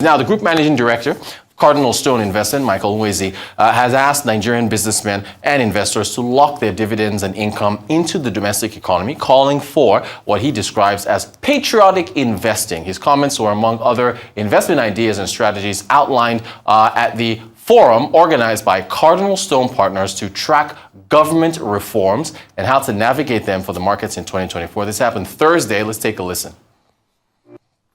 Now, the group managing director, Cardinal Stone Investment, Michael Nwezi, has asked Nigerian businessmen and investors to lock their dividends and income into the domestic economy, calling for what he describes as patriotic investing. His comments were among other investment ideas and strategies outlined at the forum organized by Cardinal Stone Partners to track government reforms and how to navigate them for the markets in 2024. This happened Thursday. Let's take a listen.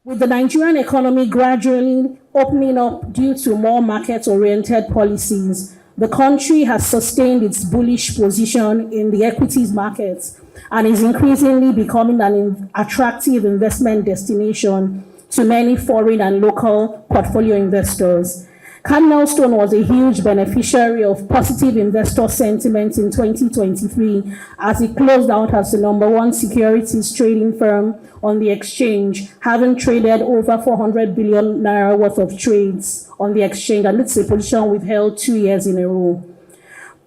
With the Nigerian economy gradually opening up due to more market-oriented policies, the country has sustained its bullish position in the equities markets and is increasingly becoming an attractive investment destination to many foreign and local portfolio investors. Cardinal Stone was a huge beneficiary of positive investor sentiment in 2023 as it closed out as the #1 securities trading firm on the exchange, having traded over 400 billion naira worth of trades on the exchange, and it's a position we've held 2 years in a row.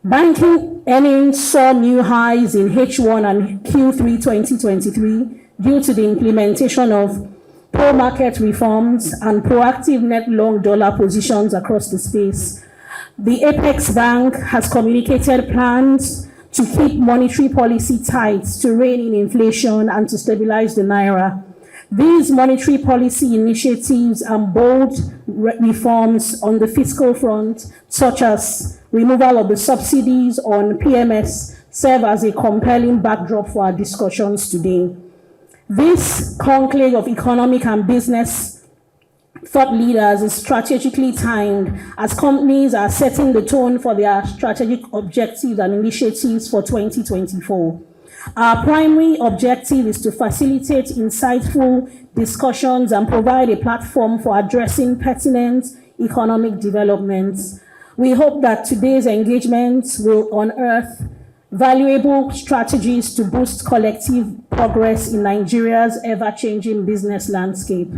Banking earnings saw new highs in H1 and Q3 2023 due to the implementation of pro-market reforms and proactive net long dollar positions across the space. The Apex Bank has communicated plans to keep monetary policy tight to rein in inflation and to stabilize the naira. These monetary policy initiatives and bold reforms on the fiscal front, such as removal of the subsidies on PMS, serve as a compelling backdrop for our discussions today. This conclave of economic and business thought leaders is strategically timed as companies are setting the tone for their strategic objectives and initiatives for 2024. Our primary objective is to facilitate insightful discussions and provide a platform for addressing pertinent economic developments. We hope that today's engagements will unearth valuable strategies to boost collective progress in Nigeria's ever-changing business landscape.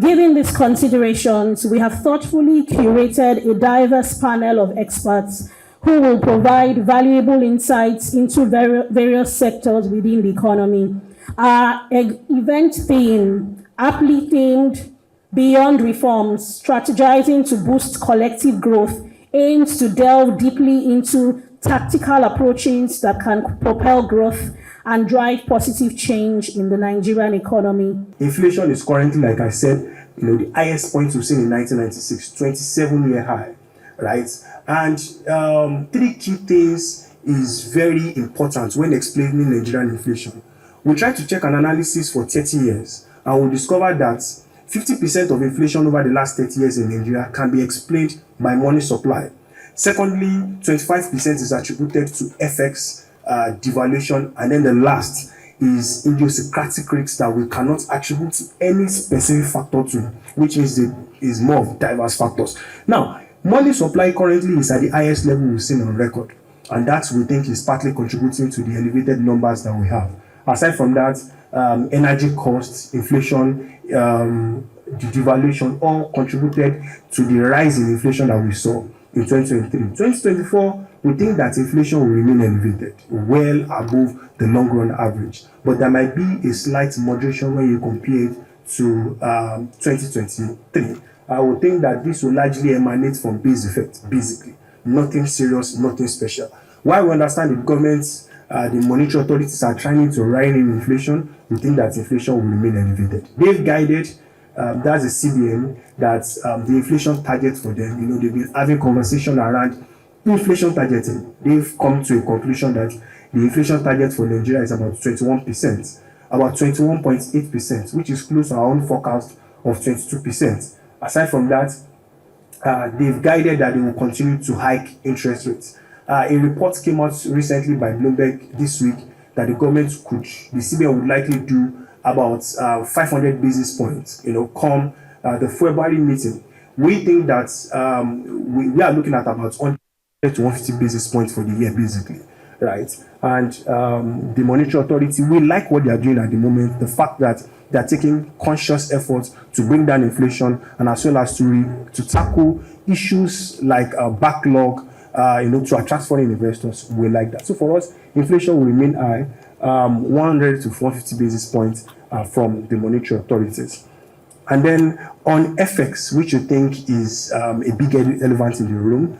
Given these considerations, we have thoughtfully curated a diverse panel of experts who will provide valuable insights into various sectors within the economy. Our event theme, aptly themed Beyond Reforms, Strategizing to Boost Collective Growth, aims to delve deeply into tactical approaches that can propel growth and drive positive change in the Nigerian economy. Inflation is currently, like I said, the highest point we've seen in 1996, 27-year high, right? And 3 key things is very important when explaining Nigerian inflation. We try to check an analysis for 30 years, and we discover that 50% of inflation over the last 30 years in Nigeria can be explained by money supply. Secondly, 25% is attributed to FX devaluation, and then the last is idiosyncratic risks that we cannot attribute to any specific factor to, which is more of diverse factors. Now, money supply currently is at the highest level we've seen on record, and that we think is partly contributing to the elevated numbers that we have. Aside from that, energy costs, inflation, the devaluation all contributed to the rise in inflation that we saw in 2023. 2024, we think that inflation will remain elevated, well above the long run average. But there might be a slight moderation when you compare it to 2023. I would think that this will largely emanate from base effect, basically. Nothing serious, nothing special. While we understand the government, the monetary authorities are trying to rein in inflation, we think that inflation will remain elevated. They've guided, that's the CBN, that the inflation target for them, they've been having conversation around inflation targeting. They've come to a conclusion that the inflation target for Nigeria is about 21%, about 21.8%, which is close to our own forecast of 22%. Aside from that, they've guided that they will continue to hike interest rates. A report came out recently by Bloomberg this week that the CBN would likely do about 500 basis points, come the February meeting. We think that we are looking at about 100 to 150 basis points for the year, basically, right? And the monetary authority, we like what they are doing at the moment, the fact that they are taking conscious efforts to bring down inflation and as well as to tackle issues like backlog, to attract foreign investors. We like that. So for us, inflation will remain high, 100 to 150 basis points from the monetary authorities. And then on FX, which you think is a big elephant in the room,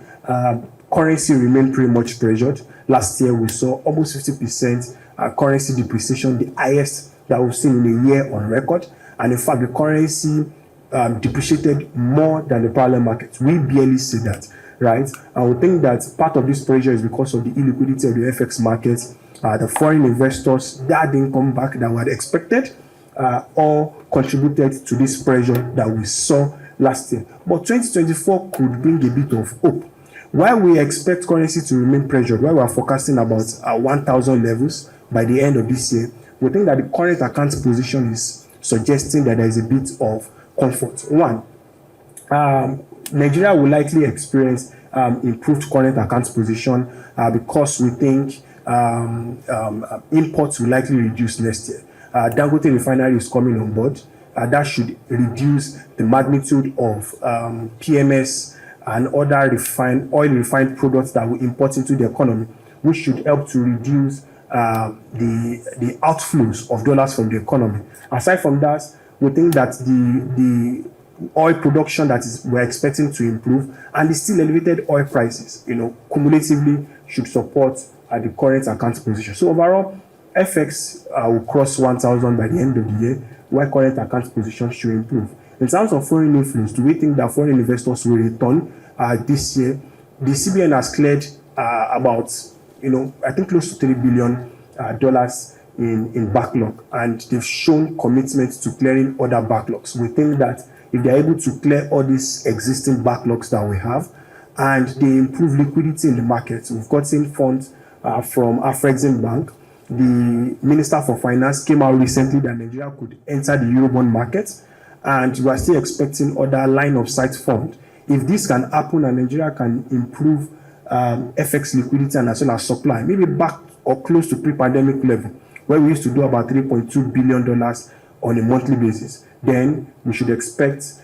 currency remained pretty much pressured. Last year, we saw almost 50% currency depreciation, the highest that we've seen in a year on record. And in fact, the currency depreciated more than the parallel market. We barely see that, right? And we think that part of this pressure is because of the illiquidity of the FX market. The foreign investors that didn't come back that were expected, all contributed to this pressure that we saw last year. But 2024 could bring a bit of hope. While we expect currency to remain pressured, while we are forecasting about 1,000 levels by the end of this year, we think that the current account position is suggesting that there is a bit of comfort. One, Nigeria will likely experience improved current account position because we think imports will likely reduce next year. Dangote Refinery is coming on board. That should reduce the magnitude of PMS and other oil-refined products that we import into the economy, which should help to reduce the outflows of dollars from the economy. Aside from that, we think that the oil production we're expecting to improve, and the still elevated oil prices, cumulatively should support the current account position. So overall, FX will cross 1,000 by the end of the year, while current account position should improve. In terms of foreign influence, do we think that foreign investors will return this year? The CBN has cleared about, I think close to $3 billion in backlog, and they've shown commitment to clearing other backlogs. We think that if they're able to clear all these existing backlogs that we have, and they improve liquidity in the market, we've gotten funds from Afrexim Bank. The Minister for Finance came out recently that Nigeria could enter the Eurobond market, and we are still expecting other line of sight funds. If this can happen and Nigeria can improve FX liquidity and as well as supply, maybe back or close to pre-pandemic level, where we used to do about $3.2 billion on a monthly basis, then we should expect